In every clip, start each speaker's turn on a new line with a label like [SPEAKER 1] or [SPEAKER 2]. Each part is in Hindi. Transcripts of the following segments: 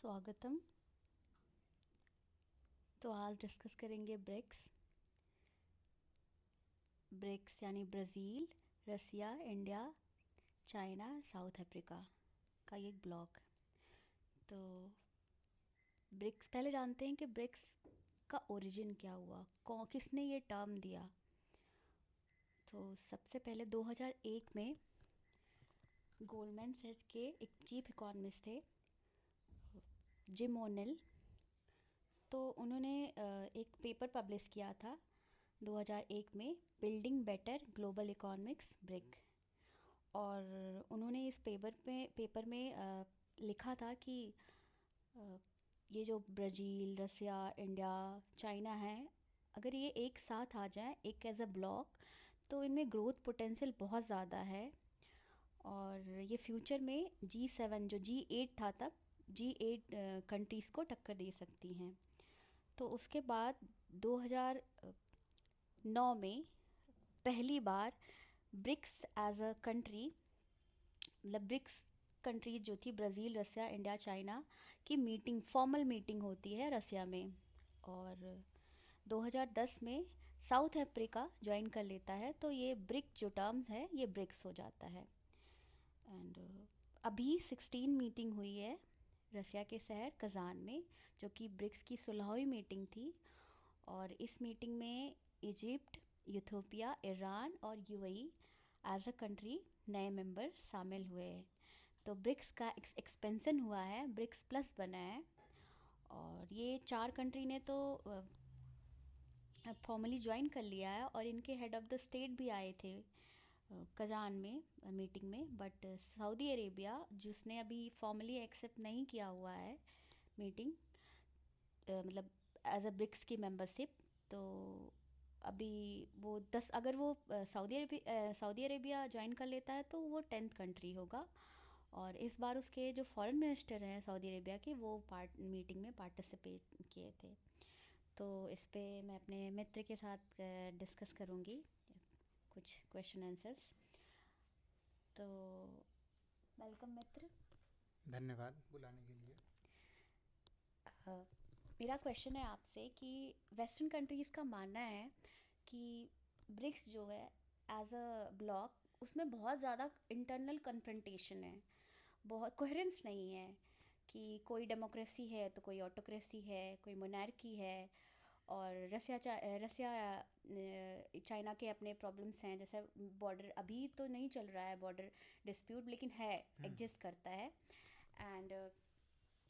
[SPEAKER 1] स्वागतम। तो आज डिस्कस करेंगे ब्रिक्स। ब्रिक्स यानी ब्राज़ील, रसिया, इंडिया, चाइना, साउथ अफ्रीका का ये एक ब्लॉक। तो ब्रिक्स पहले जानते हैं कि ब्रिक्स का ओरिजिन क्या हुआ, किसने ये टर्म दिया। तो सबसे पहले 2001 में गोल्डमैन सैच्स के एक चीफ इकोनॉमिस्ट थे, जिम ओनेल। तो उन्होंने एक पेपर पब्लिश किया था 2001 में, building better global economics brick. और उन्होंने इस पेपर में लिखा था कि अ, ये जो ब्राज़ील, रसिया, इंडिया, चाइना है, अगर ये एक साथ आ जाए एक एज अ ब्लॉक, तो इनमें ग्रोथ पोटेंशियल बहुत ज़्यादा है। और ये फ्यूचर में G7, जो G8 था तब, G8 कंट्रीज़ को टक्कर दे सकती हैं। तो उसके बाद 2009 में पहली बार ब्रिक्स एज अ कंट्री, मतलब ब्रिक्स कंट्रीज जो थी, ब्राज़ील, रसिया, इंडिया, चाइना की मीटिंग, फॉर्मल मीटिंग होती है रसिया में। और 2010 में साउथ अफ्रीका ज्वाइन कर लेता है, तो ये ब्रिक जो टर्म्स है ये ब्रिक्स हो जाता है। एंड अभी 16 मीटिंग हुई है रसिया के शहर कज़ान में, जो कि ब्रिक्स की 16वीं मीटिंग थी। और इस मीटिंग में इजिप्ट, यूथोपिया, ईरान और यूएई एज अ कंट्री नए मेंबर शामिल हुए हैं। तो ब्रिक्स का एक्सपेंशन हुआ है, ब्रिक्स प्लस बना है। और ये 4 कंट्री ने तो फॉर्मली ज्वाइन कर लिया है, और इनके हेड ऑफ़ द स्टेट भी आए थे कज़ान में मीटिंग में। बट सऊदी अरेबिया, जिसने अभी फॉर्मली एक्सेप्ट नहीं किया हुआ है मीटिंग, मतलब एज अ ब्रिक्स की मेंबरशिप, तो अभी वो 10, अगर वो सऊदी अरेबिया ज्वाइन कर लेता है तो वो 10th कंट्री होगा। और इस बार उसके जो फॉरेन मिनिस्टर हैं सऊदी अरेबिया के, वो मीटिंग में पार्टिसिपेट किए थे। तो इस पे मैं अपने मित्र के साथ डिस्कस करूँगी कुछ क्वेश्चन आंसर्स। तो वेलकम मित्र।
[SPEAKER 2] धन्यवाद बुलाने के लिए।
[SPEAKER 1] अ, मेरा क्वेश्चन है आपसे कि वेस्टर्न कंट्रीज़ का मानना है कि ब्रिक्स जो है एज अ ब्लॉक, उसमें बहुत ज़्यादा इंटरनल कन्फ्रंटेशन है, बहुत कोहेरेंस नहीं है। कि कोई डेमोक्रेसी है तो कोई ऑटोक्रेसी है, कोई मोनार्की है। और रसिया चाइना के अपने प्रॉब्लम्स हैं, जैसे बॉर्डर अभी तो नहीं चल रहा है बॉर्डर डिस्प्यूट, लेकिन है, एग्जिस्ट करता है। एंड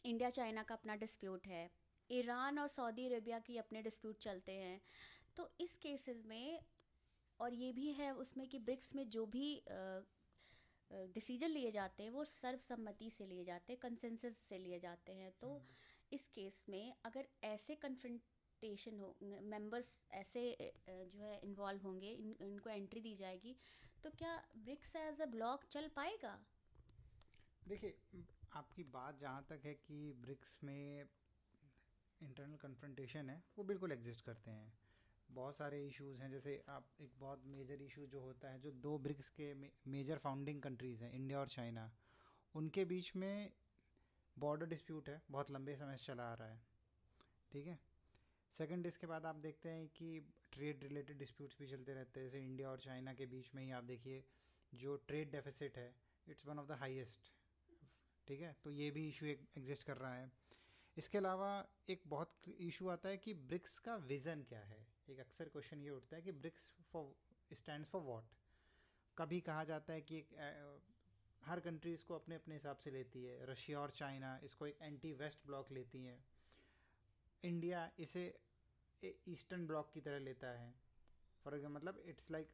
[SPEAKER 1] इंडिया चाइना का अपना डिस्प्यूट है, ईरान और सऊदी अरेबिया की अपने डिस्प्यूट चलते हैं। तो इस केसेस में, और ये भी है उसमें कि ब्रिक्स में जो भी डिसीजन लिए जाते हैं वो सर्वसम्मति से लिए जाते हैं, कंसेंसस से लिए जाते हैं। तो इस केस में अगर ऐसे कन्फ्रंटेशन हो, मेंबर्स ऐसे जो है इन्वॉल्व होंगे, इनको एंट्री दी जाएगी, तो क्या ब्रिक्स एज अ ब्लॉक चल पाएगा?
[SPEAKER 2] देखिए, आपकी बात जहाँ तक है कि ब्रिक्स में इंटरनल कन्फ्रंटेशन है, वो बिल्कुल एग्जिस्ट करते हैं। बहुत सारे इश्यूज हैं, जैसे आप एक बहुत मेजर इशू जो होता है, जो दो ब्रिक्स के मेजर फाउंडिंग कंट्रीज़ हैं, इंडिया और चाइना, उनके बीच में बॉर्डर डिस्प्यूट है, बहुत लंबे समय से चला आ रहा है। ठीक है। सेकंड, इसके बाद आप देखते हैं कि ट्रेड रिलेटेड डिस्प्यूट्स भी चलते रहते हैं, जैसे इंडिया और चाइना के बीच में ही आप देखिए, जो ट्रेड डेफिसिट है, it's one of the highest. ठीक है, तो ये भी इशू एक एग्जिस्ट कर रहा है। इसके अलावा एक बहुत इशू आता है कि ब्रिक्स का विज़न क्या है। एक अक्सर क्वेश्चन ये उठता है कि BRICS for stands for what. कभी कहा जाता है कि हर कंट्री इसको अपने अपने हिसाब से लेती है। रशिया और चाइना इसको एक एंटी वेस्ट ब्लॉक लेती हैं। इंडिया इसे ईस्टर्न ब्लॉक की तरह लेता है। फॉर एग्जाम्पल, मतलब it's like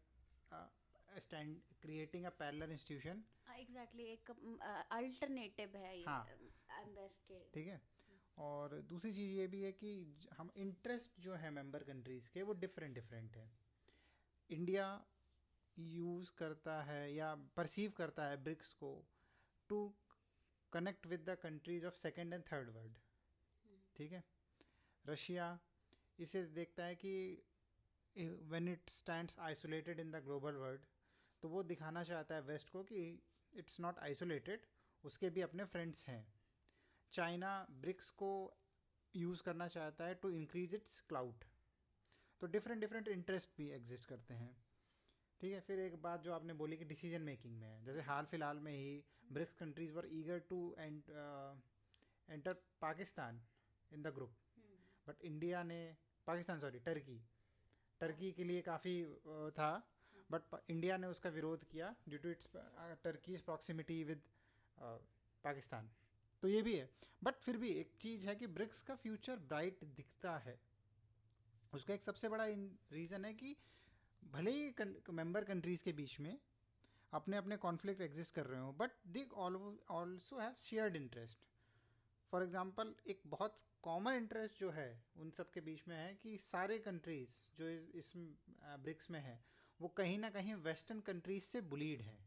[SPEAKER 2] stand creating a parallel institution.
[SPEAKER 1] Exactly एक अल्टरनेटिव है
[SPEAKER 2] हाँ,
[SPEAKER 1] ये एम्बेस के।
[SPEAKER 2] ठीक है। और दूसरी चीज़ ये भी है कि हम इंटरेस्ट जो है मेंबर कंट्रीज़ के, वो डिफरेंट डिफरेंट है। इंडिया यूज़ करता है या परसीव करता है ब्रिक्स को to connect with the countries of second and third world. ठीक है। रशिया इसे देखता है कि when it stands isolated in the global world, तो वो दिखाना चाहता है वेस्ट को कि इट्स नॉट आइसोलेटेड, उसके भी अपने फ्रेंड्स हैं। चाइना ब्रिक्स को यूज़ करना चाहता है टू इंक्रीज इट्स क्लाउड। तो डिफरेंट डिफरेंट इंटरेस्ट भी एग्जिस्ट करते हैं। ठीक है, फिर एक बात जो आपने बोली कि डिसीजन मेकिंग में है, जैसे हाल फिलहाल में ही BRICS countries were eager to enter Pakistan in the group, but India ने, पाकिस्तान सॉरी टर्की, टर्की के लिए काफ़ी था, बट इंडिया ने उसका विरोध किया due to its Turkey's proximity with Pakistan. तो ये भी है, बट फिर भी एक चीज़ है कि ब्रिक्स का फ्यूचर ब्राइट दिखता है। उसका एक सबसे बड़ा रीज़न है कि भले ही मेंबर कंट्रीज़ के बीच में अपने अपने कॉन्फ्लिक्ट एग्जिस्ट कर रहे हो, but they also have shared interest. For example एक बहुत कॉमन इंटरेस्ट जो है उन सब के बीच में है कि सारे कंट्रीज़ जो इस ब्रिक्स में है वो कहीं ना कहीं वेस्टर्न कंट्रीज से बुलीड है।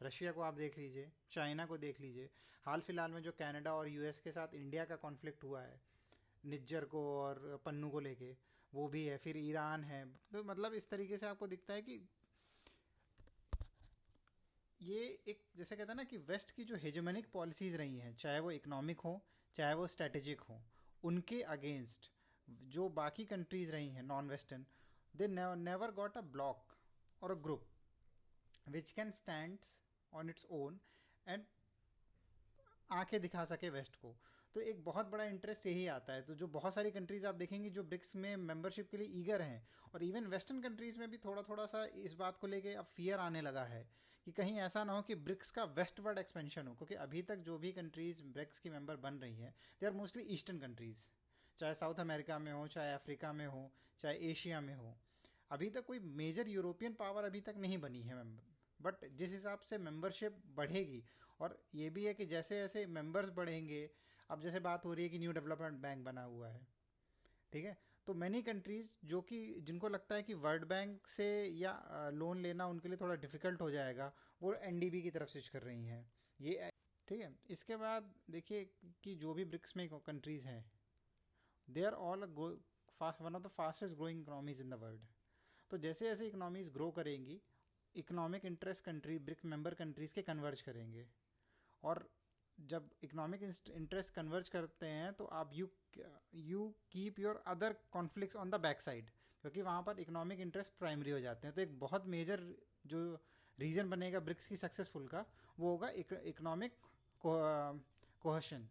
[SPEAKER 2] रशिया को आप देख लीजिए, चाइना को देख लीजिए, हाल फिलहाल में जो कनाडा और यूएस के साथ इंडिया का कॉन्फ्लिक्ट हुआ है निज्जर को और पन्नू को लेके, वो भी है। फिर ईरान है। तो मतलब इस तरीके से आपको दिखता है कि ये एक, जैसे कहते हैं ना कि वेस्ट की जो हेजेमनिक पॉलिसीज़ रही हैं, चाहे वो इकोनॉमिक हो चाहे वो स्ट्रेटेजिक हो, उनके अगेंस्ट जो बाकी कंट्रीज़ रही हैं non western, they never got a block or a group which can stand on its own and आंखें दिखा सके वेस्ट को। तो एक बहुत बड़ा इंटरेस्ट यही आता है। तो जो बहुत सारी कंट्रीज़ आप देखेंगे जो ब्रिक्स में मेंबरशिप के लिए ईगर हैं, और इवन वेस्टर्न कंट्रीज़ में भी थोड़ा थोड़ा सा इस बात को लेके अब फियर आने लगा है कि कहीं ऐसा ना हो कि ब्रिक्स का वेस्टवर्ड एक्सपेंशन हो, क्योंकि अभी तक जो भी कंट्रीज़ ब्रिक्स की मेंबर बन रही हैं they are mostly eastern countries, चाहे साउथ अमेरिका में हो, चाहे अफ्रीका में हो, चाहे एशिया में हो। अभी तक कोई मेजर यूरोपियन पावर अभी तक नहीं बनी है मेंबर। बट जिस हिसाब से मेंबरशिप बढ़ेगी, और ये भी है कि जैसे जैसे मेंबर्स बढ़ेंगे, अब जैसे बात हो रही है कि न्यू डेवलपमेंट बैंक बना हुआ है, ठीक है, तो मैनी कंट्रीज़ जो कि जिनको लगता है कि वर्ल्ड बैंक से या लोन लेना उनके लिए थोड़ा डिफ़िकल्ट हो जाएगा, वो एनडीबी की तरफ स्विच कर रही हैं। ये ठीक है। इसके बाद देखिए कि जो भी ब्रिक्स में कंट्रीज़ हैं, they are all one of the fastest growing economies in the world. तो जैसे जैसे इकोनॉमीज ग्रो करेंगी, economic interest country BRIC member countries के कन्वर्ज करेंगे। और जब इकोनॉमिक इंटरेस्ट कन्वर्ज करते हैं तो आप you keep your other conflicts on the back side, क्योंकि वहाँ पर इकोनॉमिक इंटरेस्ट प्राइमरी हो जाते हैं। तो एक बहुत मेजर जो रीज़न बनेगा ब्रिक्स की सक्सेसफुल का, वो होगा इकोनॉमिक कोहेशन।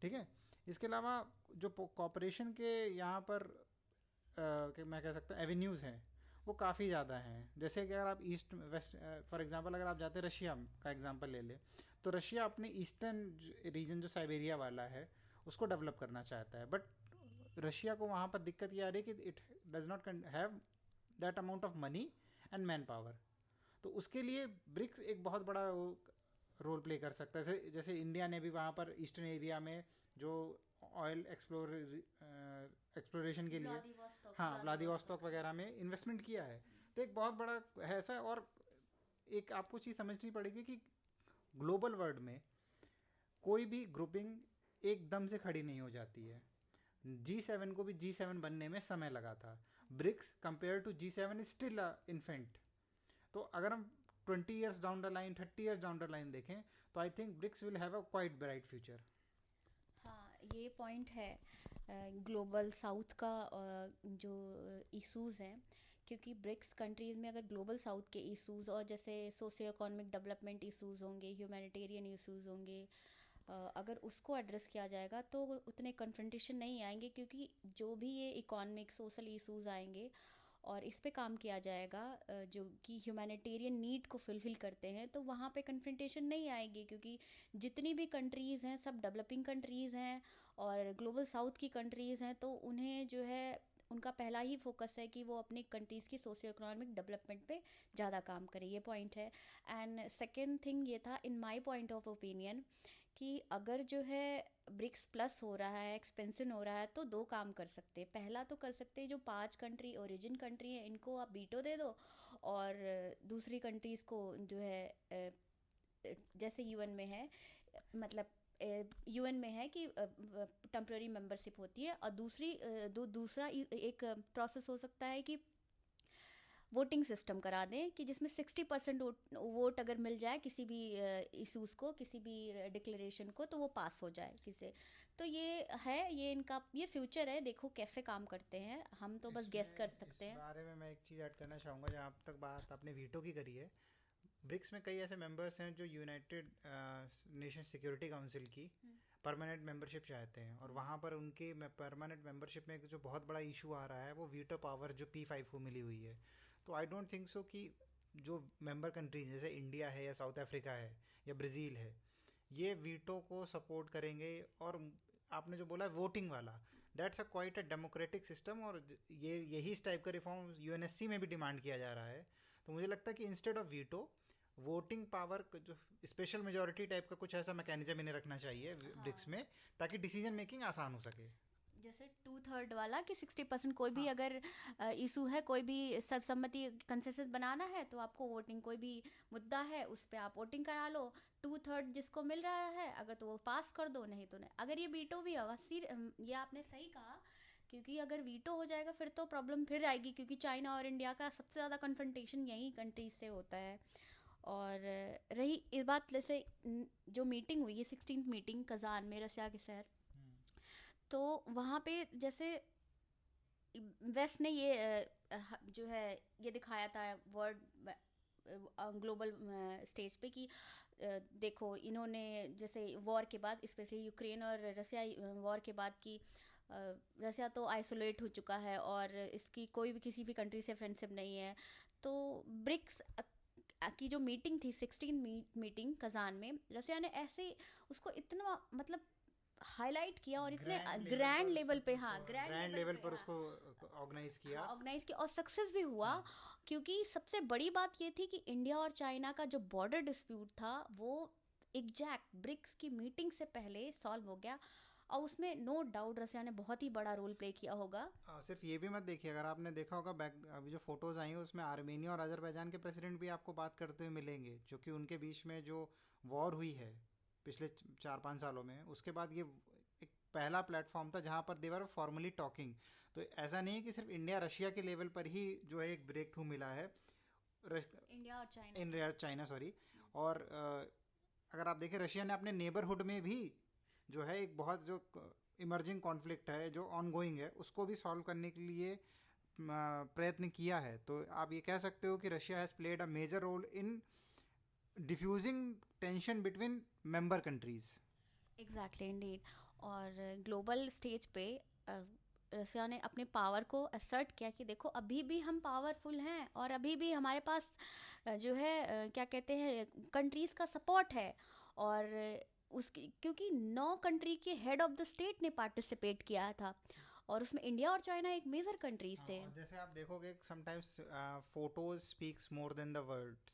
[SPEAKER 2] ठीक है। इसके अलावा जो कॉपरेशन के यहाँ पर मैं कह सकता हूँ एवेन्यूज़ हैं, वो काफ़ी ज़्यादा हैं। जैसे कि अगर आप ईस्ट वेस्ट, फॉर एग्जांपल अगर आप जाते हैं रशिया का एग्जांपल ले ले, तो रशिया अपने ईस्टर्न रीजन जो साइबेरिया वाला है उसको डेवलप करना चाहता है, बट रशिया को वहाँ पर दिक्कत ये आ रही है कि it does not have that amount of money and man power. तो उसके लिए ब्रिक्स एक बहुत बड़ा रोल प्ले कर सकता है। जैसे जैसे इंडिया ने भी वहाँ पर ईस्टर्न एरिया में जो ऑयल एक्सप्लोरेशन के लिए, हाँ, व्लादिवोस्तोक वगैरह में इन्वेस्टमेंट किया है। तो एक बहुत बड़ा है ऐसा। और एक आपको चीज़ समझनी पड़ेगी कि ग्लोबल वर्ल्ड में कोई भी ग्रुपिंग एकदम से खड़ी नहीं हो जाती है। G7 को भी G7 बनने में समय लगा था। BRICS compare to G7 is still infant. तो अगर हम 20 years down the line, 30 years down the line देखें, तो I think BRICS will have a quite bright future.
[SPEAKER 1] हाँ, ये पॉइंट है ग्लोबल साउथ का जो इश्यूज़ हैं, क्योंकि ब्रिक्स कंट्रीज़ में अगर ग्लोबल साउथ के इश्यूज़ और जैसे सोशियो इकोनॉमिक डेवलपमेंट इश्यूज़ होंगे, ह्यूमैनिटेरियन इश्यूज़ होंगे, अगर उसको एड्रेस किया जाएगा तो उतने कन्फ्रंटेशन नहीं आएंगे, क्योंकि जो भी ये इकोनॉमिक सोशल इश्यूज़ आएंगे और इस पे काम किया जाएगा जो कि ह्यूमैनिटेरियन नीड को फुलफ़िल करते हैं, तो वहाँ पे कन्फ्रंटेशन नहीं आएगी, क्योंकि जितनी भी कंट्रीज़ हैं सब डेवलपिंग कंट्रीज़ हैं और ग्लोबल साउथ की कंट्रीज़ हैं, तो उन्हें जो है उनका पहला ही फोकस है कि वो अपनी कंट्रीज़ की सोशियो इकोनॉमिक डेवलपमेंट पे ज़्यादा काम करें। ये पॉइंट है। एंड सेकेंड थिंग ये था इन माई पॉइंट ऑफ ओपिनियन कि अगर जो है ब्रिक्स प्लस हो रहा है, एक्सपेंशन हो रहा है, तो दो काम कर सकते हैं। पहला तो कर सकते हैं जो 5 कंट्री ओरिजिन कंट्री है इनको आप वीटो दे दो, और दूसरी कंट्रीज़ को जो है जैसे यूएन में है, मतलब यूएन में है कि टेम्पररी मेंबरशिप होती है, और दूसरा एक प्रोसेस हो सकता है कि वोटिंग सिस्टम करा दें कि जिसमें 60% वोट अगर मिल जाए किसी भी इशूज़ को, किसी भी डिक्लेरेशन को, तो वो पास हो जाए किसे। तो ये है, ये इनका ये फ्यूचर है, देखो कैसे काम करते हैं, हम तो बस गेस कर
[SPEAKER 2] इसमें इस
[SPEAKER 1] सकते हैं।
[SPEAKER 2] बारे में मैं एक चीज़ ऐड करना चाहूँगा, जहाँ तक बात आपने वीटो की करी है। ब्रिक्स में कई ऐसे मेंबर्स हैं जो यूनाइटेड नेशन सिक्योरिटी काउंसिल की
[SPEAKER 1] हम्म,
[SPEAKER 2] परमानेंट मेंबरशिप चाहते हैं, और वहाँ पर उनके परमानेंट मेंबरशिप में एक जो बहुत बड़ा इशू आ रहा है वो वीटो पावर जो P5 को मिली हुई है। तो आई डोंट थिंक सो कि जो मेंबर कंट्रीज जैसे इंडिया है या साउथ अफ्रीका है या ब्राज़ील है, ये वीटो को सपोर्ट करेंगे। और आपने जो बोला वोटिंग वाला, that's a quite a democratic system, और ये यही इस टाइप का रिफॉर्म यूएनएससी में भी डिमांड किया जा रहा है। तो मुझे लगता है कि instead of veto, voting power जो स्पेशल मेजोरिटी टाइप का कुछ ऐसा मैकेनिज्म इन्हें रखना चाहिए ब्रिक्स
[SPEAKER 1] हाँ,
[SPEAKER 2] में, ताकि डिसीजन मेकिंग आसान हो सके।
[SPEAKER 1] जैसे 2/3 वाला कि 60% कोई भी
[SPEAKER 2] हाँ,
[SPEAKER 1] अगर इशू है, कोई भी सर्वसम्मति कंसेंसस बनाना है, तो आपको वोटिंग, कोई भी मुद्दा है उस पर आप वोटिंग करा लो। 2/3 जिसको मिल रहा है अगर, तो वो पास कर दो, नहीं तो नहीं। अगर ये वीटो भी होगा, सिर ये आपने सही कहा, क्योंकि अगर वीटो हो जाएगा फिर तो प्रॉब्लम फिर आएगी, क्योंकि चाइना और इंडिया का सबसे ज़्यादा कन्फ्रंटेशन यही कंट्रीज से होता है। और रही इस बात, जैसे जो मीटिंग हुई है, 16th मीटिंग कजान में, रसिया के शहर, तो वहाँ पे जैसे वेस्ट ने ये जो है ये दिखाया था वर्ल्ड ग्लोबल स्टेज पे कि देखो इन्होंने जैसे वॉर के बाद, स्पेशली यूक्रेन और रसिया वॉर के बाद की, रसिया तो आइसोलेट हो चुका है और इसकी कोई भी किसी भी कंट्री से फ्रेंडशिप नहीं है। तो ब्रिक्स की जो मीटिंग थी, 16 मीटिंग कजान में, रसिया ने ऐसे उसको इतना मतलब हाईलाइट किया, और इतने ग्रैंड लेवल पे, हाँ ग्रैंड
[SPEAKER 2] ग्रैंड
[SPEAKER 1] लेवल
[SPEAKER 2] लेवल
[SPEAKER 1] पे,
[SPEAKER 2] पर
[SPEAKER 1] हाँ
[SPEAKER 2] उसको ऑर्गेनाइज किया।
[SPEAKER 1] हाँ ऑर्गेनाइज किया और सक्सेस भी हुआ।
[SPEAKER 2] हाँ,
[SPEAKER 1] क्योंकि सबसे बड़ी बात ये थी कि इंडिया और चाइना का जो बॉर्डर डिस्प्यूट था वो एग्जैक्ट ब्रिक्स की मीटिंग से पहले सॉल्व हो गया, और उसमें नो डाउट रसिया ने बहुत ही बड़ा रोल प्ले किया होगा।
[SPEAKER 2] सिर्फ ये भी मत देखिए, अगर आपने देखा होगा बैक अभी जो फोटोज आई हैं उसमें आर्मेनिया और अजरबैजान के प्रेसिडेंट भी आपको बात करते हुए मिलेंगे, जो कि उनके बीच में जो वॉर हुई है पिछले 4-5 सालों में, उसके बाद ये एक पहला प्लेटफॉर्म था जहाँ पर देवर फॉर्मली टॉकिंग। तो ऐसा नहीं है कि सिर्फ इंडिया रशिया के लेवल पर ही जो है एक ब्रेक थ्रू मिला है,
[SPEAKER 1] इंडिया और चाइना
[SPEAKER 2] इन चाइना सॉरी। और अगर आप देखें रशिया ने अपने नेबरहुड में भी जो है एक बहुत जो इमर्जिंग कॉन्फ्लिक्ट है जो ऑनगोइंग है उसको भी सॉल्व करने के लिए प्रयत्न किया है। तो आप ये कह सकते हो कि Russia has played a major role in diffusing tension between member countries.
[SPEAKER 1] Exactly indeed. और ग्लोबल स्टेज पे रसिया ने अपने पावर को असर्ट किया कि देखो अभी भी हम पावरफुल हैं, और अभी भी हमारे पास जो है क्या कहते हैं, कंट्रीज़ का सपोर्ट है। और उसकी, क्योंकि 9 कंट्री के हेड ऑफ द स्टेट ने पार्टिसिपेट किया था, और उसमें इंडिया और चाइना एक मेजर कंट्रीज
[SPEAKER 2] हाँ,
[SPEAKER 1] थे।
[SPEAKER 2] और जैसे आप देखोगे sometimes photos speaks more than the words.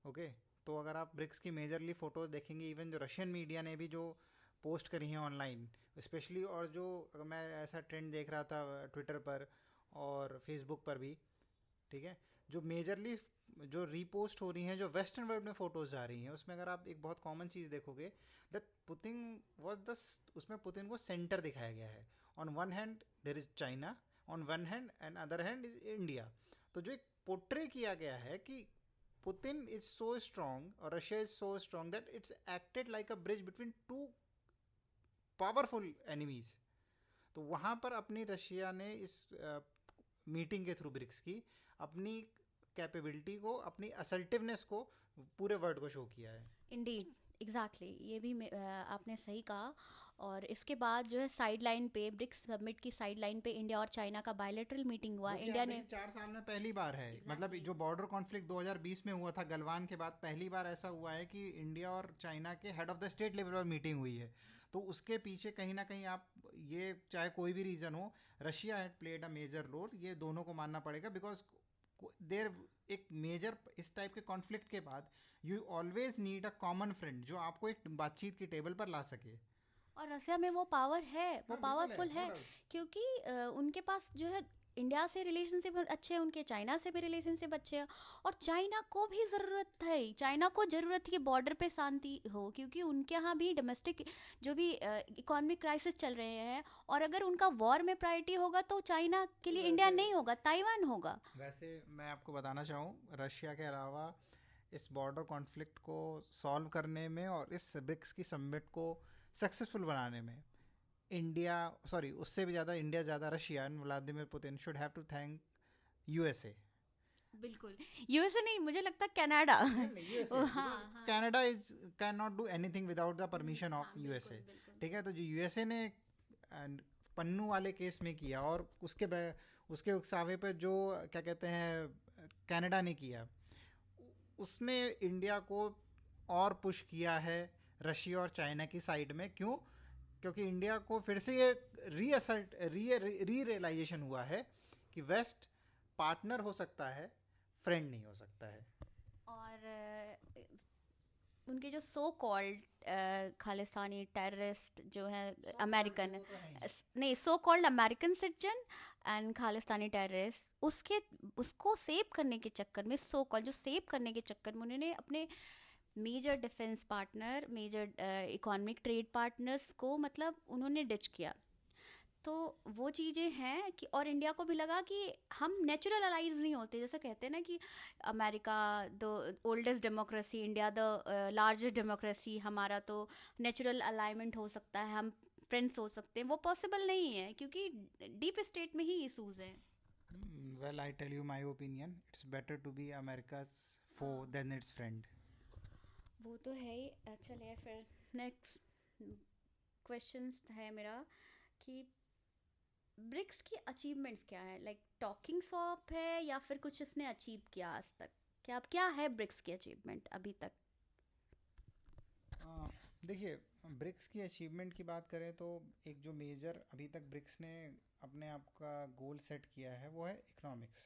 [SPEAKER 2] Okay, तो अगर आप ब्रिक्स की मेजरली फ़ोटोज़ देखेंगे, इवन जो रशियन मीडिया ने भी जो पोस्ट करी हैं ऑनलाइन स्पेशली, और जो मैं ऐसा ट्रेंड देख रहा था ट्विटर पर और फेसबुक पर भी, ठीक है, जो मेजरली जो रीपोस्ट हो रही हैं जो वेस्टर्न वर्ल्ड में फ़ोटोज़ आ रही हैं, उसमें अगर आप एक बहुत कॉमन चीज़ देखोगे, दैट पुतिन वॉज द, उसमें पुतिन को सेंटर दिखाया गया है। On one hand there is China, on one hand and other hand is India. तो जो एक पोर्ट्रे किया गया है कि Putin is so strong or Russia is so strong that it's acted like a bridge between two powerful enemies. तो वहाँ पर अपनी रशिया ने इस मीटिंग के थ्रू ब्रिक्स की अपनी कैपेबिलिटी को, अपनी असर्टिवनेस को पूरे वर्ल्ड को शो किया है।
[SPEAKER 1] इंडीड, एग्जैक्टली, ये भी आपने सही कहा। और इसके बाद जो है साइड लाइन पे, ब्रिक्स समिट की साइड लाइन पे इंडिया और चाइना का बायलैटरल मीटिंग हुआ,
[SPEAKER 2] जो कि आप
[SPEAKER 1] इंडिया ने।
[SPEAKER 2] देखिए 4 साल में पहली बार है, मतलब
[SPEAKER 1] एग्जैक्टली,
[SPEAKER 2] जो बॉर्डर कॉन्फ्लिक्ट 2020 में हुआ था गलवान के बाद, पहली बार ऐसा हुआ है कि इंडिया और चाइना के head of the state level पर मीटिंग हुई है। तो उसके पीछे कहीं ना कहीं आप ये चाहे कोई भी रीज़न हो, Russia had played a major role, ये दोनों को मानना पड़ेगा। बिकॉज देर एक मेजर इस टाइप के कॉन्फ्लिक्ट के बाद you always need a common friend जो आपको एक बातचीत की टेबल पर ला सके।
[SPEAKER 1] और रसिया में वो पावर है, वो
[SPEAKER 2] हाँ बिल्कुल है,
[SPEAKER 1] पावरफुल
[SPEAKER 2] नो
[SPEAKER 1] है,
[SPEAKER 2] डाउट।
[SPEAKER 1] क्योंकि उनके पास जो है इंडिया से रिलेशनशिप अच्छे हैं उनके, चाइना से भी रिलेशनशिप अच्छे हैं। और चाइना को भी ज़रूरत है, चाइना को ज़रूरत है कि बॉर्डर पे शांति हो, क्योंकि उनके यहाँ भी डोमेस्टिक जो भी इकोनॉमिक क्राइसिस चल रहे हैं। और अगर उनका वॉर में प्रायोरिटी होगा तो चाइना के लिए इंडिया
[SPEAKER 2] वैसे
[SPEAKER 1] नहीं होगा, ताइवान होगा।
[SPEAKER 2] वैसे मैं आपको बताना चाहूँ, रशिया के अलावा इस बॉर्डर कॉन्फ्लिक्ट को सॉल्व करने में और इस ब्रिक्स की समिट को सक्सेसफुल बनाने में इंडिया, सॉरी उससे भी ज़्यादा इंडिया, ज़्यादा Russia and Vladimir Putin should have to thank USA.
[SPEAKER 1] बिल्कुल। यूएसए नहीं, मुझे लगता है कनाडा।
[SPEAKER 2] नहीं नहीं, यूएसए,
[SPEAKER 1] हाँ
[SPEAKER 2] बिकॉज
[SPEAKER 1] हाँ।
[SPEAKER 2] Canada is can not do anything without the permission of
[SPEAKER 1] हाँ बिल्कुल
[SPEAKER 2] यूएसए।
[SPEAKER 1] बिल्कुल।
[SPEAKER 2] ठीक है, तो जो यूएसए ने पन्नू वाले केस में किया, और उसके उकसावे पे जो क्या कहते हैं कनाडा ने किया, उसने इंडिया को और पुश किया है रशिया और चाइना की साइड में। क्यों? क्योंकि इंडिया को फिर से ये रीअसर्ट री रियलाइजेशन हुआ है कि वेस्ट पार्टनर हो सकता है, फ्रेंड नहीं हो सकता है।
[SPEAKER 1] और उनके जो सो कॉल्ड खालिस्तानी टेररिस्ट जो है,
[SPEAKER 2] सो कॉल्ड थे
[SPEAKER 1] अमेरिकन,
[SPEAKER 2] वो तो है ही।
[SPEAKER 1] नहीं, so called American citizen and Khalistani terrorist, उसके उसको सेव करने के चक्कर में, सो कॉल्ड जो सेव करने के चक्कर में उन्होंने अपने major defence partner, major economic trade partners को मतलब उन्होंने डिच किया। तो वो चीज़ें हैं कि, और इंडिया को भी लगा कि हम नेचुरल अलाइज नहीं होते, जैसे कहते हैं ना कि America the oldest democracy, India the largest democracy, हमारा तो नेचुरल अलाइनमेंट हो सकता है, हम फ्रेंड्स हो सकते हैं। वो पॉसिबल नहीं है क्योंकि डीप स्टेट में ही इशूज़ हैं।
[SPEAKER 2] Well, I tell you my opinion, it's better to be America's foe
[SPEAKER 1] हाँ
[SPEAKER 2] देन इट्स फ्रेंड।
[SPEAKER 1] वो तो है ही। चलिए फिर नेक्स्ट क्वेश्चन है मेरा कि ब्रिक्स की अचीवमेंट्स क्या है, लाइक टॉकिंग शॉप है या फिर कुछ इसने अचीव किया आज तक? क्या है ब्रिक्स की अचीवमेंट अभी तक?
[SPEAKER 2] देखिए, ब्रिक्स की अचीवमेंट की बात करें तो एक जो मेजर अभी तक ब्रिक्स ने अपने आप का गोल सेट किया है वो है इकोनॉमिक्स।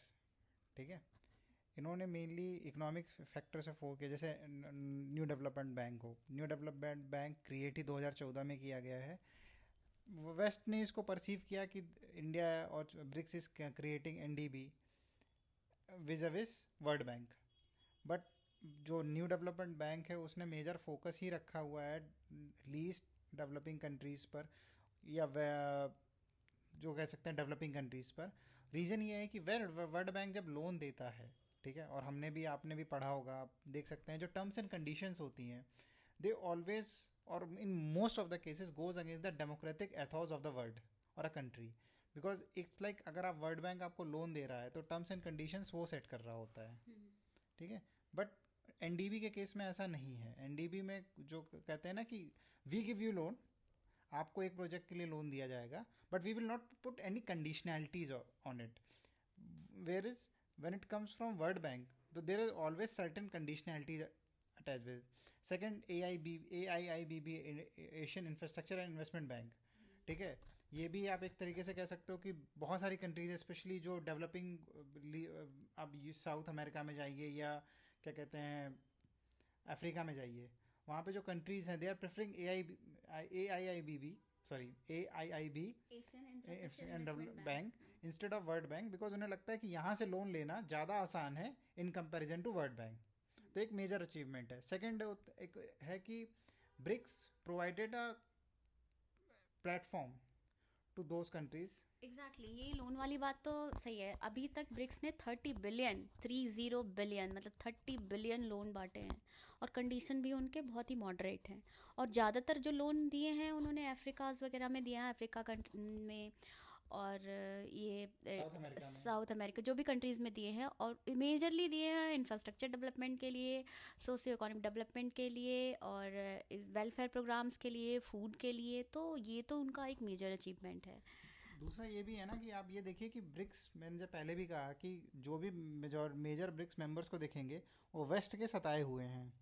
[SPEAKER 2] ठीक है, इन्होंने मेनली इकोनॉमिक्स फैक्टर से फोकस किया। जैसे न्यू डेवलपमेंट बैंक हो, न्यू डेवलपमेंट बैंक क्रिएट ही 2014 में किया गया है। वेस्ट ने इसको परसीव किया कि इंडिया और BRICS is creating NDB vis World Bank. But जो न्यू डेवलपमेंट बैंक है उसने मेजर फोकस ही रखा हुआ है लीस्ट डेवलपिंग कंट्रीज़ पर, या जो कह सकते हैं डेवलपिंग कंट्रीज़ पर। रीज़न ये है कि वर्ल्ड बैंक जब लोन देता है, ठीक है, और हमने भी, आपने भी पढ़ा होगा, आप देख सकते हैं जो टर्म्स एंड कंडीशंस होती हैं, they always or in most of the cases goes against the democratic ethos of the world or a country. Because it's like अगर आप वर्ल्ड बैंक आपको लोन दे रहा है तो टर्म्स एंड कंडीशंस वो सेट कर रहा होता है। ठीक है, बट एनडीबी के केस में ऐसा नहीं है। एनडीबी में जो कहते हैं ना कि वी गिव यू लोन, आपको एक प्रोजेक्ट के लिए लोन दिया जाएगा, but we will not put any conditionalities on it. Where is when it comes from World Bank, तो there is always certain conditionalities attached with. Second, A I I B B, Asian Infrastructure and Investment Bank. ठीक है, ये भी आप एक तरीके से कह सकते हो कि बहुत सारी कंट्रीज, स्पेशली जो डेवलपिंग, आप साउथ अमेरिका में जाइए या क्या कहते हैं अफ्रीका में जाइए, वहाँ पे जो कंट्रीज़ हैं they are preferring A I I B, sorry A I I B
[SPEAKER 1] Asian Infrastructure
[SPEAKER 2] and
[SPEAKER 1] Investment
[SPEAKER 2] Bank
[SPEAKER 1] bank.
[SPEAKER 2] Instead of World Bank, because उन्हें लगता है कि यहाँ से लोन लेना ज़्यादा आसान है in comparison to World Bank. तो एक मेजर अचीवमेंट है। सेकेंड एक है कि BRICS provided a platform to those countries.
[SPEAKER 1] Exactly ये लोन वाली बात तो सही है। अभी तक ब्रिक्स ने 30 बिलियन मतलब 30 बिलियन लोन बांटे हैं। और कंडीशन भी उनके बहुत ही मॉडरेट हैं। और ज़्यादातर जो लोन दिए हैं उन्होंने अफ्रीकाज वगैरह में दिया है, अफ्रीका में। और ये
[SPEAKER 2] साउथ अमेरिका में।
[SPEAKER 1] साउथ अमेरिका जो भी कंट्रीज़ में दिए हैं, और मेजरली दिए हैं इंफ्रास्ट्रक्चर डेवलपमेंट के लिए, सोशियो इकोनॉमिक डेवलपमेंट के लिए, और वेलफेयर प्रोग्राम्स के लिए, फूड के लिए। तो ये तो उनका एक मेजर अचीवमेंट है।
[SPEAKER 2] दूसरा ये भी है ना कि आप ये देखिए कि ब्रिक्स, मैंने जब पहले भी कहा कि जो भी मेजर ब्रिक्स मेंबर्स को देखेंगे वो वेस्ट के सताए हुए हैं।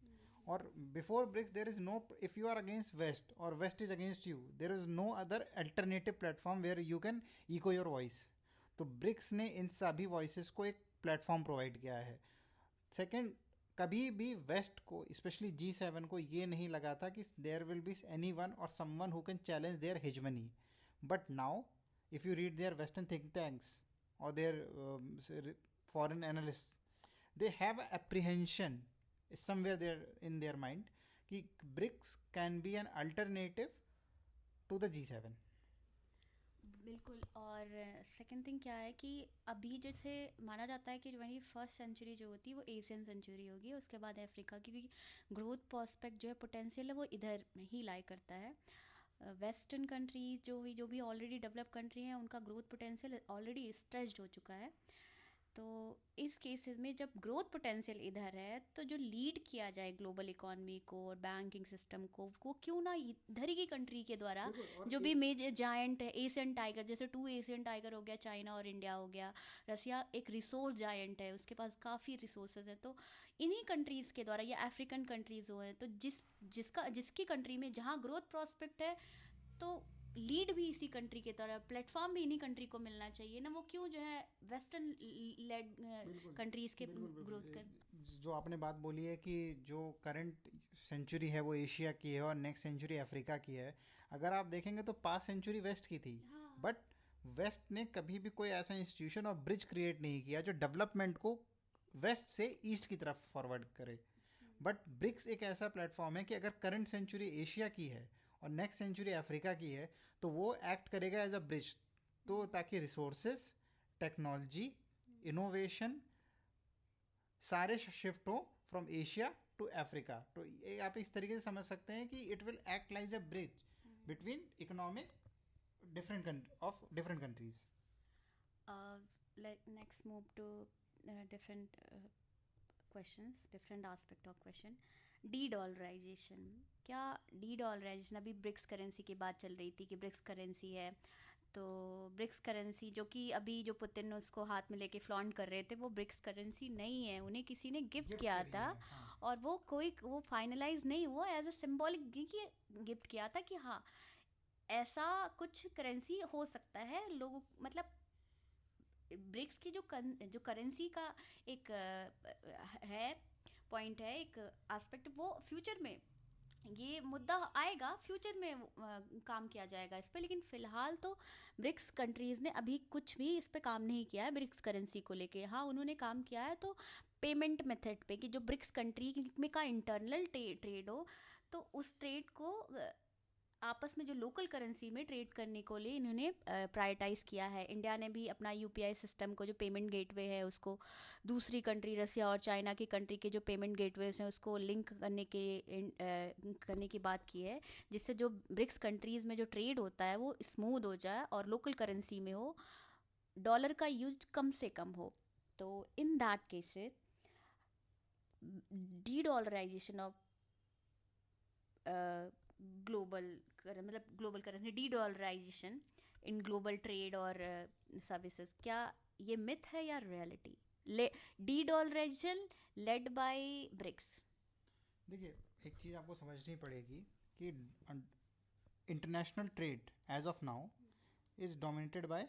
[SPEAKER 2] और before BRICS there is no, if you are against west or west is against you, there is no other alternative platform where you can echo your voice. तो ब्रिक्स ने इन सभी वॉइसेस को एक प्लेटफॉर्म प्रोवाइड किया है। सेकेंड, कभी भी वेस्ट को, स्पेशली G7 को, ये नहीं लगा था कि there will be any one or someone who can challenge their hegemony. But now, if you read their western think tanks, or their foreign analysts, they have apprehension somewhere there in their mind कि BRICS can be an alternative to the G7.
[SPEAKER 1] बिल्कुल। और सेकंड थिंग क्या है कि अभी जैसे माना जाता है कि 21st सेंचुरी जो होती है वो एशियन सेंचुरी होगी, उसके बाद अफ्रीका, क्योंकि ग्रोथ प्रोस्पेक्ट जो है, पोटेंशियल है, वो इधर ही लाई करता है। वेस्टर्न कंट्रीज जो भी ऑलरेडी डेवलप कंट्री हैं, उनका ग्रोथ पोटेंशियल ऑलरेडी स्ट्रेच्ड हो चुका है। तो इस केसेस में जब ग्रोथ पोटेंशियल इधर है, तो जो लीड किया जाए ग्लोबल इकोनॉमी को और बैंकिंग सिस्टम को, वो क्यों ना इधर ही की कंट्री के द्वारा, जो भी मेजर जायंट है, एशियन टाइगर, जैसे 2 एशियन टाइगर हो गया, चाइना और इंडिया हो गया, रसिया एक रिसोर्स जायंट है, उसके पास काफ़ी रिसोर्सेज है, तो इन्हीं कंट्रीज़ के द्वारा, या अफ्रीकन कंट्रीज़ हो है, तो जिसकी कंट्री में जहाँ ग्रोथ प्रोस्पेक्ट है, तो लीड भी इसी कंट्री के तरह, प्लेटफॉर्म भी इन्हीं कंट्री को मिलना चाहिए ना। वो क्यों जो है वेस्टर्न लेड कंट्रीज के ग्रोथ कर।
[SPEAKER 2] जो आपने बात बोली है कि जो करंट सेंचुरी है वो एशिया की है और नेक्स्ट सेंचुरी अफ्रीका की है, अगर आप देखेंगे तो पास्ट सेंचुरी वेस्ट की थी।
[SPEAKER 1] हाँ।
[SPEAKER 2] बट वेस्ट ने कभी भी कोई ऐसा इंस्टीट्यूशन और ब्रिज क्रिएट नहीं किया जो डेवलपमेंट को वेस्ट से ईस्ट की तरफ फॉरवर्ड करे। बट ब्रिक्स एक ऐसा प्लेटफॉर्म है कि अगर करंट सेंचुरी एशिया की है और नेक्स्ट सेंचुरी अफ्रीका की है, तो वो एक्ट करेगा एज अ ब्रिज, तो ताकि रिसोर्सेज, टेक्नोलॉजी, इनोवेशन सारे शिफ्ट हो फ्रॉम एशिया टू अफ्रीका। तो ये आप इस तरीके से समझ सकते हैं कि it will act like a bridge between economic of different countries.
[SPEAKER 1] Next move to different questions, different aspect of question. Dedollarization, क्या डी डॉलराइजेशन, अभी ब्रिक्स करेंसी की बात चल रही थी कि ब्रिक्स करेंसी है, तो ब्रिक्स करेंसी जो कि अभी जो पुतिन उसको हाथ में लेके फ्लॉन्ट कर रहे थे, वो ब्रिक्स करेंसी नहीं है, उन्हें किसी ने गिफ्ट किया था।
[SPEAKER 2] हाँ।
[SPEAKER 1] और वो फाइनलाइज नहीं हुआ, एज अ सिंबॉलिक गिफ्ट किया था कि हाँ ऐसा कुछ करेंसी हो सकता है। लोगों मतलब ब्रिक्स की जो करेंसी का एक है पॉइंट है, एक एस्पेक्ट, वो फ्यूचर में ये मुद्दा आएगा, फ्यूचर में काम किया जाएगा इस पे, लेकिन फ़िलहाल तो ब्रिक्स कंट्रीज़ ने अभी कुछ भी इस पे काम नहीं किया है ब्रिक्स करेंसी को लेके। हाँ, उन्होंने काम किया है तो पेमेंट मेथड पे, कि जो ब्रिक्स कंट्री में का इंटरनल ट्रेड हो, तो उस ट्रेड को आपस में जो लोकल करेंसी में ट्रेड करने को लिए इन्होंने प्रायोरिटाइज़ किया है। इंडिया ने भी अपना यूपीआई सिस्टम को, जो पेमेंट गेटवे है, उसको दूसरी कंट्री रसिया और चाइना की कंट्री के जो पेमेंट गेटवेज हैं उसको लिंक करने की बात की है, जिससे जो ब्रिक्स कंट्रीज़ में जो ट्रेड होता है वो स्मूथ हो जाए और लोकल करेंसी में हो, डॉलर का यूज कम से कम हो। तो in that cases dedollarization of global मतलब global currency, dedollarization in global trade और सर्विसेज, क्या ये मिथ है या reality? Dedollarization led by BRICS.
[SPEAKER 2] देखिए, एक चीज़ आपको समझनी पड़ेगी कि international trade as of now is dominated by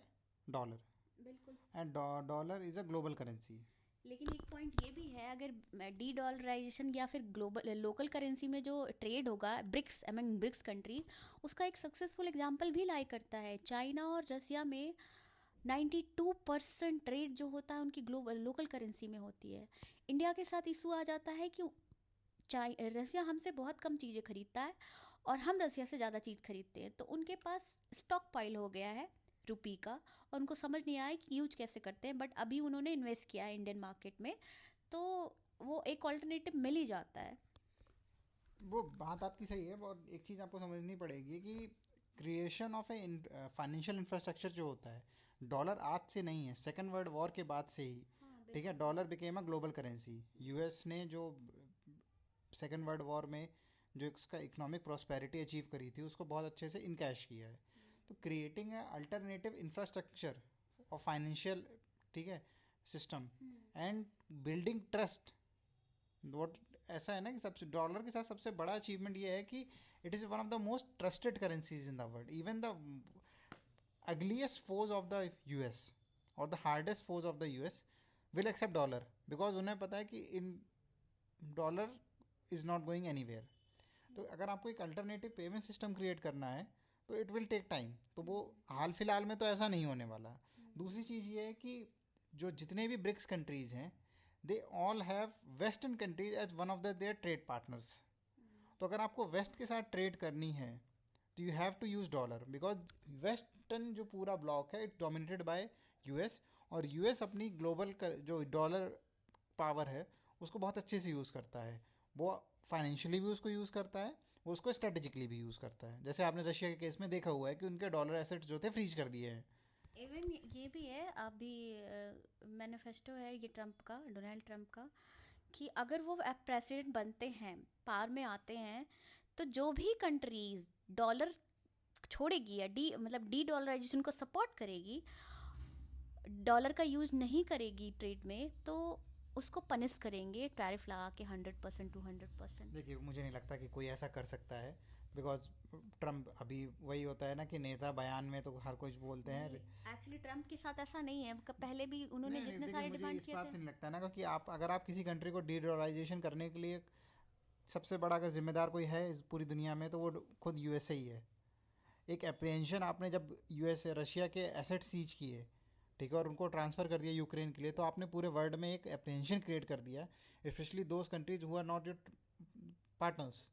[SPEAKER 2] dollar,
[SPEAKER 1] बिल्कुल।
[SPEAKER 2] And dollar is a global currency.
[SPEAKER 1] लेकिन एक पॉइंट ये भी है, अगर डी डॉलराइजेशन या फिर ग्लोबल लोकल करेंसी में जो ट्रेड होगा ब्रिक्स अमंग ब्रिक्स कंट्रीज, उसका एक सक्सेसफुल एग्जांपल भी लाई करता है। चाइना और रसिया में 92% ट्रेड जो होता है उनकी ग्लोबल लोकल करेंसी में होती है। इंडिया के साथ इशू आ जाता है कि रसिया हमसे बहुत कम चीज़ें खरीदता है और हम रसिया से ज़्यादा चीज़ खरीदते हैं, तो उनके पास स्टॉक पाइल हो गया है रुपी का, और उनको समझ नहीं आया कि यूज कैसे करते हैं। बट अभी उन्होंने इन्वेस्ट किया है इंडियन मार्केट में, तो वो एक ऑल्टरनेटिव मिल ही जाता है।
[SPEAKER 2] वो बात आपकी सही है, और एक चीज़ आपको समझनी पड़ेगी कि creation of a financial infrastructure जो होता है, डॉलर आज से नहीं है, सेकेंड वर्ल्ड वॉर के बाद से ही।
[SPEAKER 1] हाँ,
[SPEAKER 2] ठीक है, dollar became a global currency. US ने जो सेकेंड वर्ल्ड वॉर में जो उसका इकोनॉमिक प्रॉस्पेरिटी अचीव करी थी, उसको बहुत अच्छे से इनकैश किया है। तो क्रिएटिंग ए अल्टरनेटिव इंफ्रास्ट्रक्चर और फाइनेंशियल, ठीक है, system, and building trust, what ऐसा है ना कि सबसे डॉलर के साथ सबसे बड़ा अचीवमेंट ये है कि it is one of the most trusted currencies in the world. Even the ugliest foes of the US और the hardest foes of the US will accept dollar, because उन्हें पता है कि in dollar is not going anywhere. तो अगर आपको एक अल्टरनेटिव पेमेंट सिस्टम क्रिएट करना है तो इट विल टेक टाइम, तो वो हाल फिलहाल में तो ऐसा नहीं होने वाला। दूसरी चीज़ ये है कि जो जितने भी ब्रिक्स कंट्रीज़ हैं, they all have western countries as one of their trade partners. तो अगर आपको वेस्ट के साथ ट्रेड करनी है तो you have to use dollar, because western जो पूरा ब्लॉक है इट्स डोमिनेटेड बाय यूएस। और यूएस अपनी ग्लोबल जो डॉलर पावर है उसको बहुत अच्छे से यूज़ करता है। वो फाइनेंशियली भी उसको यूज़ करता है, वो उसको स्ट्रेटेजिकली भी यूज़ करता है। जैसे आपने रशिया के केस में देखा हुआ है कि उनके डॉलर एसेट्स जो थे फ्रीज कर दिए हैं।
[SPEAKER 1] इवन ये भी है, अभी मैनिफेस्टो है ये ट्रम्प का, डोनाल्ड ट्रम्प का, कि अगर वो प्रेसिडेंट बनते हैं, पावर में आते हैं, तो जो भी कंट्रीज डॉलर छोड़ेगी या डी मतलब डी डॉलराइजेशन को सपोर्ट करेगी, डॉलर का यूज़ नहीं करेगी ट्रेड में, तो उसको पनिश करेंगे टैरिफ लगा के 100% टू 100%।
[SPEAKER 2] देखिए मुझे नहीं लगता कि कोई ऐसा कर सकता है, बिकॉज ट्रम्प अभी वही होता है ना कि नेता बयान में तो हर कुछ बोलते हैं।
[SPEAKER 1] नहीं, एक्चुअली ट्रम्प के साथ ऐसा नहीं है, पहले भी उन्होंने
[SPEAKER 2] नहीं नहीं,
[SPEAKER 1] जितने
[SPEAKER 2] देखिए
[SPEAKER 1] सारे
[SPEAKER 2] मुझे
[SPEAKER 1] डिमांड
[SPEAKER 2] इस
[SPEAKER 1] किए
[SPEAKER 2] बात
[SPEAKER 1] थे।
[SPEAKER 2] से नहीं लगता ना कि आप अगर आप किसी कंट्री को डीडोलराइजेशन करने के लिए सबसे बड़ा अगर जिम्मेदार कोई है इस पूरी दुनिया में तो वो खुद यूएसए ही है। एक अप्रिहेंशन आपने जब यूएस रशिया के एसेट सीज किए, ठीक है, और उनको ट्रांसफ़र कर दिया यूक्रेन के लिए, तो आपने पूरे वर्ल्ड में एक अप्रिहेंशन क्रिएट कर दिया, specially those countries who are not your partners.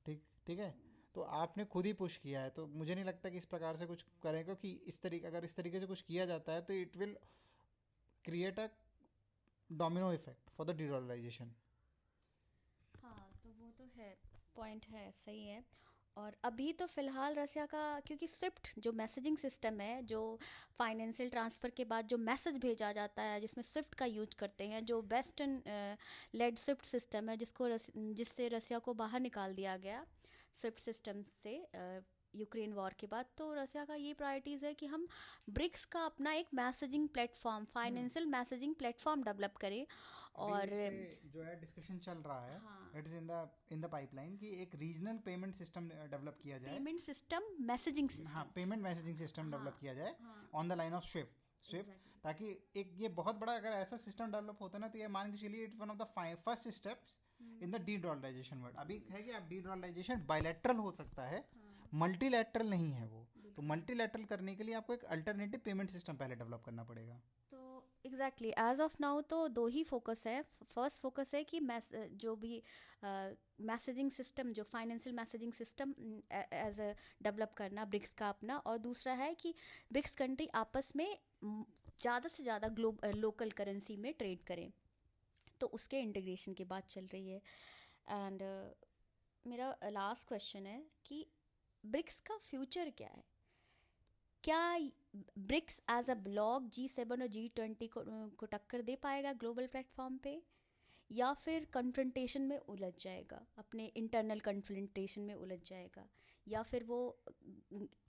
[SPEAKER 2] ठीक ठीक है। तो आपने खुद ही पुश किया है, तो मुझे नहीं लगता कि इस प्रकार से कुछ करेगा कि इस तरीके अगर इस तरीके से कुछ किया जाता है तो it will create a domino effect for the dedollarization.
[SPEAKER 1] हाँ, तो वो तो है, पॉइंट है, सही है। और अभी तो फ़िलहाल रसिया का, क्योंकि स्विफ्ट जो मैसेजिंग सिस्टम है, जो फाइनेंशियल ट्रांसफ़र के बाद जो मैसेज भेजा जाता है, जिसमें स्विफ्ट का यूज करते हैं, जो वेस्टर्न लेड स्विफ्ट सिस्टम है, जिससे रसिया को बाहर निकाल दिया गया स्विफ्ट सिस्टम से यूक्रेन वॉर के बाद। तो रसिया का ये प्रायोरिटीज़ है कि हम ब्रिक्स का अपना एक messaging platform, financial messaging platform develop करें।
[SPEAKER 2] अभी
[SPEAKER 1] और
[SPEAKER 2] इस पे जो है डिस्कशन चल रहा है,
[SPEAKER 1] हाँ,
[SPEAKER 2] it is in the pipeline कि एक रीजनल पेमेंट सिस्टम डेवलप किया जाए।
[SPEAKER 1] पेमेंट सिस्टम, मैसेजिंग
[SPEAKER 2] हाँ,
[SPEAKER 1] सिस्टम।
[SPEAKER 2] पेमेंट मैसेजिंग सिस्टम
[SPEAKER 1] हाँ,
[SPEAKER 2] डेवलप किया जाए
[SPEAKER 1] हाँ,
[SPEAKER 2] on the line of Swift.
[SPEAKER 1] Exactly.
[SPEAKER 2] ताकि एक ये बहुत बड़ा अगर ऐसा सिस्टम डेवलप होता है ना, तो ये मान के चलिए it's one of the first steps in the dedollarization word. अभी है कि आप डी डॉलराइजेशन बायलैटरल हो सकता है,
[SPEAKER 1] हाँ,
[SPEAKER 2] मल्टीलैटरल नहीं है वो। तो
[SPEAKER 1] बिल्कुल।
[SPEAKER 2] मल्टीलैटरल करने के लिए आपको एक अल्टरनेटिव पेमेंट सिस्टम पहले डेवलप करना पड़ेगा।
[SPEAKER 1] तो एग्जैक्टली एज ऑफ नाउ तो दो ही फोकस है। फर्स्ट फोकस है कि जो भी मैसेजिंग सिस्टम, जो financial messaging system as a develop करना ब्रिक्स का अपना, और दूसरा है कि ब्रिक्स कंट्री आपस में ज़्यादा से ज़्यादा लोकल करेंसी में ट्रेड करें। तो उसके इंटीग्रेशन की बात चल रही है। एंड मेरा लास्ट क्वेश्चन है कि ब्रिक्स का फ्यूचर क्या है? क्या BRICS as a block G7 और G20 को टक्कर दे पाएगा ग्लोबल प्लेटफॉर्म पे, या फिर कन्फ्रंटेशन में उलझ जाएगा, अपने इंटरनल कन्फ्रंटेशन में उलझ जाएगा, या फिर वो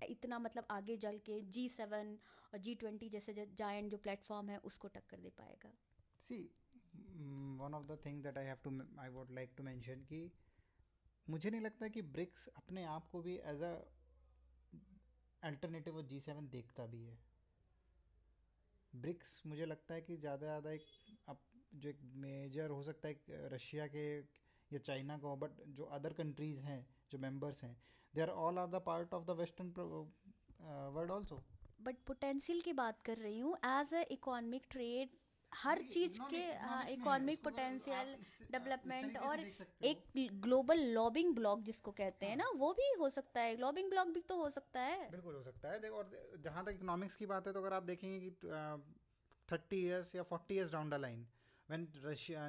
[SPEAKER 1] इतना मतलब आगे चल के G7 और G20 जैसे जायंट जो प्लेटफॉर्म है उसको टक्कर दे पाएगा?
[SPEAKER 2] See, one of the thing that I would like to mention कि मुझे नहीं लगता कि ब्रिक्स अपने आप को भी एज अ अल्टरनेटिव G7 देखता भी है। ब्रिक्स मुझे लगता है कि ज़्यादा ज़्यादा एक अब जो एक मेजर हो सकता है रशिया के या चाइना का, बट जो अदर कंट्रीज़ हैं जो मेंबर्स हैं, they are all are the part of the western world also.
[SPEAKER 1] But potential की बात कर रही हूँ, एज अ इकोनॉमिक ट्रेड, हर
[SPEAKER 2] देखिए
[SPEAKER 1] चीज़ के,
[SPEAKER 2] इकोनॉमिक
[SPEAKER 1] हाँ,
[SPEAKER 2] इकोनॉमिक्स में है
[SPEAKER 1] इकोनॉमिक
[SPEAKER 2] उसको, अगर आप
[SPEAKER 1] पोटेंशियल,
[SPEAKER 2] इस
[SPEAKER 1] डेवलपमेंट,
[SPEAKER 2] तरीके से
[SPEAKER 1] और
[SPEAKER 2] देख सकते हो।
[SPEAKER 1] एक ग्लोबल लॉबिंग ब्लॉक जिसको कहते हैं
[SPEAKER 2] हाँ,
[SPEAKER 1] ना, वो भी हो सकता है, लॉबिंग ब्लॉक भी तो हो सकता है।
[SPEAKER 2] बिल्कुल हो सकता है। देखो, और जहाँ तक इकोनॉमिक्स की बात है तो अगर आप देखेंगे कि 30 years या 40 years down the line, when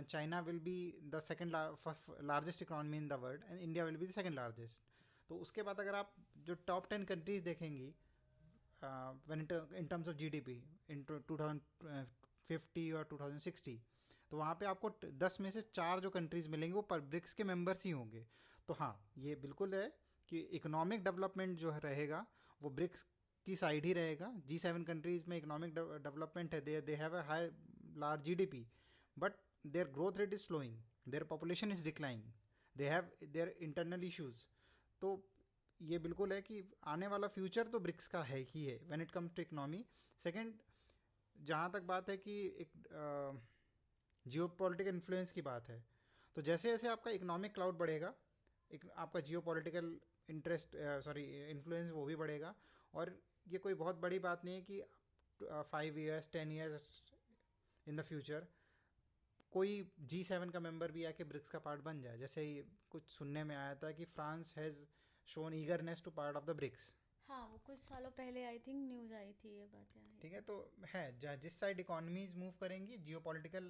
[SPEAKER 2] China will be the second largest economy in the world and India will be the second largest, तो उसके बाद अगर आप जो टॉप 10 कंट्रीज देखेंगी when in terms of GDP in 2050 और 2060, तो वहाँ पे आपको 10 में से 4 जो कंट्रीज मिलेंगे वो पर ब्रिक्स के मेंबर्स ही होंगे। तो हाँ, ये बिल्कुल है कि इकोनॉमिक डेवलपमेंट जो रहेगा वो ब्रिक्स की साइड ही रहेगा। G7 कंट्रीज में इकोनॉमिक डेवलपमेंट है, they have a high large GDP, but their growth rate is slowing, their population is declining, they have their internal issues. तो ये बिल्कुल है कि आने वाला फ्यूचर तो ब्रिक्स का है ही है when it comes to economy. Second, जहाँ तक बात है कि एक जियो पॉलिटिकल इन्फ्लुएंस की बात है, तो जैसे जैसे आपका इकोनॉमिक क्लाउड बढ़ेगा, एक आपका जियो पॉलिटिकल इंटरेस्ट, सॉरी, इन्फ्लुएंस वो भी बढ़ेगा। और ये कोई बहुत बड़ी बात नहीं है कि 5 years 10 years in the future कोई G7 का मेंबर भी आके ब्रिक्स का पार्ट बन जाए, जैसे ही कुछ सुनने में आया था कि France has shown eagerness to part of the BRICS.
[SPEAKER 1] हाँ, वो कुछ सालों पहले आई थिंक न्यूज़ आई थी, ये बातें आई
[SPEAKER 2] ठीक है,
[SPEAKER 1] थी।
[SPEAKER 2] तो है जिस साइड इकोनॉमीज मूव करेंगी जियो पॉलिटिकल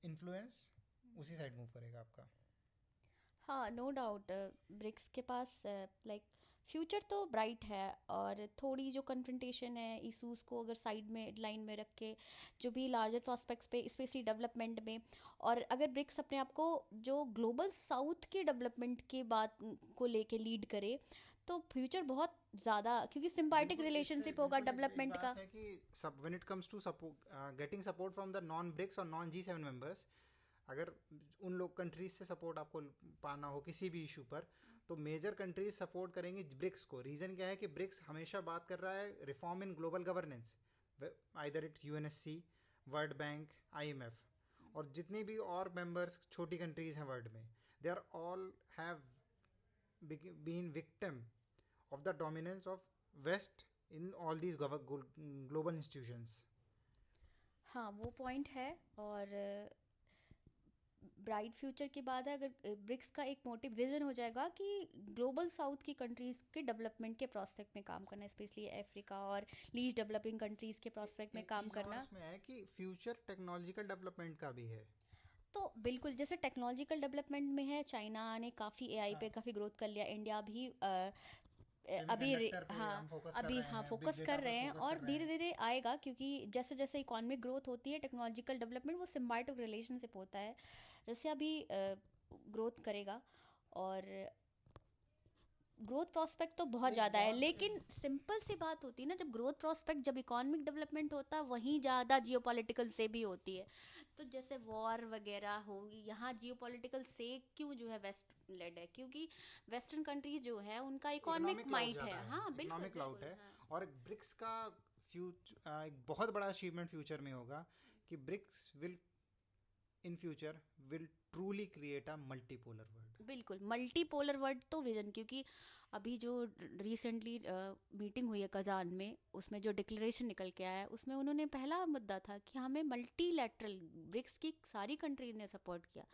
[SPEAKER 2] इन्फ्लुएंस उसी साइड मूव करेगा आपका।
[SPEAKER 1] हाँ, नो डाउट ब्रिक्स के पास लाइक फ्यूचर तो ब्राइट है, और थोड़ी जो कन्फ्रंटेशन है इशूज़ को अगर साइड में लाइन में रख के जो भी लार्जर प्रॉस्पेक्ट्स पे स्पेशली डेवलपमेंट में, और अगर ब्रिक्स अपने आप को जो ग्लोबल साउथ के डेवलपमेंट के बात को लेके लीड करे, तो फ्यूचर बहुत ज़्यादा, क्योंकि सिम्बायोटिक
[SPEAKER 2] बिल्कुल, इससे
[SPEAKER 1] रिलेशनशिप होगा
[SPEAKER 2] बिल्कुल एक
[SPEAKER 1] डेवलपमेंट
[SPEAKER 2] बात
[SPEAKER 1] का।
[SPEAKER 2] है कि सब when it comes to getting support from the non BRICS और नॉन G7 मेंबर्स, अगर उन लोग कंट्रीज से सपोर्ट आपको पाना हो किसी भी इशू पर, तो मेजर कंट्रीज सपोर्ट करेंगी ब्रिक्स को। रीज़न क्या है कि ब्रिक्स हमेशा बात कर रहा है reform in global governance, either it's UNSC, world bank, IMF, और जितनी भी और मेंबर्स छोटी कंट्रीज हैं वर्ल्ड में, they are all have been victim of the dominance of West in all these global institutions.
[SPEAKER 1] हाँ, वो पॉइंट है। और ब्राइट फ्यूचर की बात है, अगर ब्रिक्स का एक मोटिव विजन हो जाएगा कि ग्लोबल साउथ की कंट्रीज़ के डेवलपमेंट के प्रोस्पेक्ट में काम करना, स्पेशली अफ्रीका और लीस्ट डेवलपिंग कंट्रीज़ के प्रोस्पेक्ट में
[SPEAKER 2] एक
[SPEAKER 1] काम
[SPEAKER 2] चीज़ और
[SPEAKER 1] करना।
[SPEAKER 2] उसमें है कि फ्यूचर टेक्नोलॉजिकल डेवलपमेंट का भी है।
[SPEAKER 1] तो बिल्कुल, जैसे टेक्नोलॉजिकल डेवलपमेंट में है, चाइना ने काफ़ी एआई पे
[SPEAKER 2] हाँ,
[SPEAKER 1] काफ़ी ग्रोथ कर लिया, इंडिया भी
[SPEAKER 2] सेमीकंडक्टर पे
[SPEAKER 1] हाँ,
[SPEAKER 2] हम फोकस कर
[SPEAKER 1] अभी
[SPEAKER 2] रहे
[SPEAKER 1] हाँ
[SPEAKER 2] हैं, बिग
[SPEAKER 1] फोकस
[SPEAKER 2] डेटा
[SPEAKER 1] कर
[SPEAKER 2] पे
[SPEAKER 1] रहे हैं,
[SPEAKER 2] फोकस
[SPEAKER 1] और
[SPEAKER 2] कर रहे
[SPEAKER 1] धीरे
[SPEAKER 2] हैं।
[SPEAKER 1] धीरे आएगा, क्योंकि जैसे जैसे इकोनॉमिक ग्रोथ होती है, टेक्नोलॉजिकल डेवलपमेंट वो सिम्बायोटिक रिलेशनशिप होता है। रसिया भी ग्रोथ करेगा, और ग्रोथ प्रोस्पेक्ट तो बहुत
[SPEAKER 2] एक
[SPEAKER 1] ज़्यादा है,
[SPEAKER 2] बहुत
[SPEAKER 1] लेकिन
[SPEAKER 2] एक
[SPEAKER 1] सिंपल सी बात होती है ना, जब ग्रोथ प्रोस्पेक्ट, जब इकोनॉमिक डेवलपमेंट होता है, वहीं ज़्यादा जियोपॉलिटिकल से भी होती है। तो जैसे वॉर वगैरह होगी, यहाँ जियोपॉलिटिकल से क्यों जो है वेस्ट लेड है, क्योंकि वेस्टर्न कंट्रीज जो है उनका इकोनॉमिक
[SPEAKER 2] इकोनॉमिक क्लाउड
[SPEAKER 1] माइट
[SPEAKER 2] ज़्यादा
[SPEAKER 1] है।
[SPEAKER 2] है,
[SPEAKER 1] हाँ, बिल्कुल
[SPEAKER 2] इकोनॉमिक क्लाउड
[SPEAKER 1] बिल्कुल,
[SPEAKER 2] है।
[SPEAKER 1] हाँ।
[SPEAKER 2] और ब्रिक्स का एक बहुत बड़ा अचीवमेंट फ्यूचर में होगा कि BRICS will in future will truly create a multipolar world.
[SPEAKER 1] बिल्कुल मल्टीपोलर वर्ल्ड तो विजन, क्योंकि अभी जो रिसेंटली मीटिंग हुई है कजान में, उसमें जो डिक्लेरेशन निकल के आया है, उसमें उन्होंने पहला मुद्दा था कि हमें मल्टीलैटरल, ब्रिक्स की सारी कंट्री ने सपोर्ट किया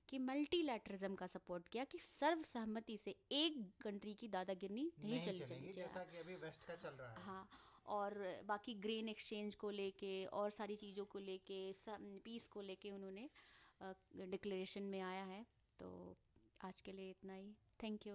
[SPEAKER 1] कि मल्टीलैटरिज्म का सपोर्ट किया, कि सर्वसहमति से एक कंट्री की दादागिरी नहीं
[SPEAKER 2] नहीं
[SPEAKER 1] चली चलनी
[SPEAKER 2] चलेंगी
[SPEAKER 1] चाहिए।
[SPEAKER 2] जैसा कि अभी वेस्ट का चल रहा है।
[SPEAKER 1] हाँ, और बाकी ग्रेन एक्सचेंज को लेके और सारी चीज़ों को लेके, पीस को लेके उन्होंने डिक्लेरेशन में आया है। तो आज के लिए इतना ही। Thank you.